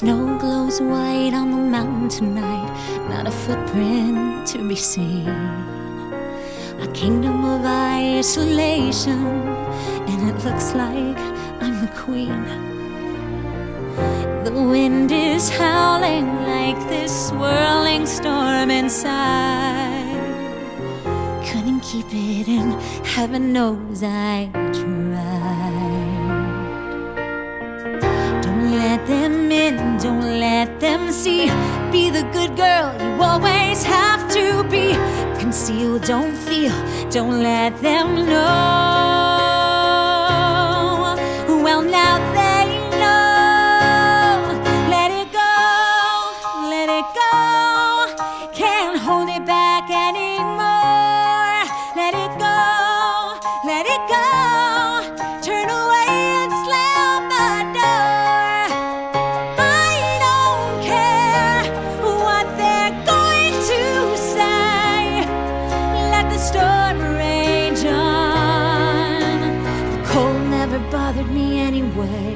Snow glows white on the mountain tonight, not a footprint to be seen. A kingdom of isolation, and it looks like I'm the queen. The wind is howling like this swirling storm inside. Couldn't keep it in, heaven knows I tried. Don't let them in, don't let them see. Be the good girl you always have to be. Conceal, don't feel, don't let them know. Well, now they know. Let it go, let it go. Can't hold it back anymore. Let it go, let it go. Turn away and slam the door. I don't care what they're going to say. Let the storm rage on. The cold never bothered me anyway.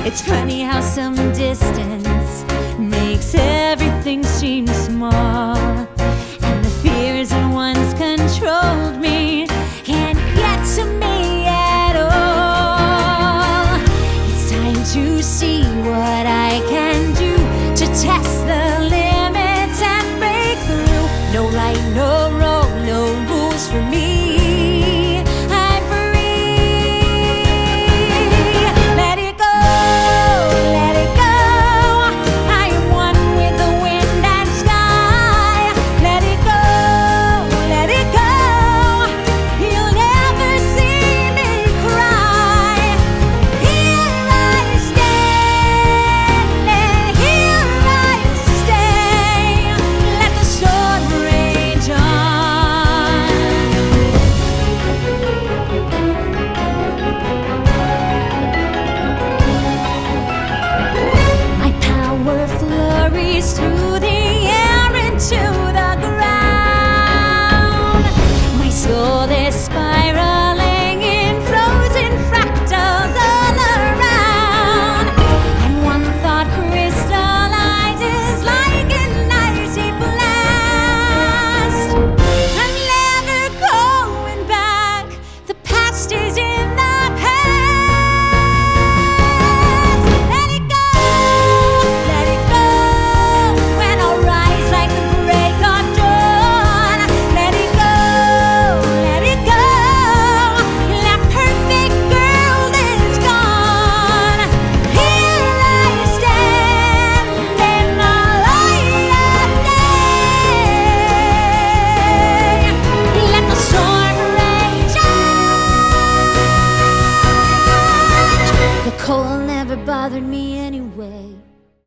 It's funny how some distance makes everything seem small, and the fears that once controlled me can't get to me at all. It's time to see what I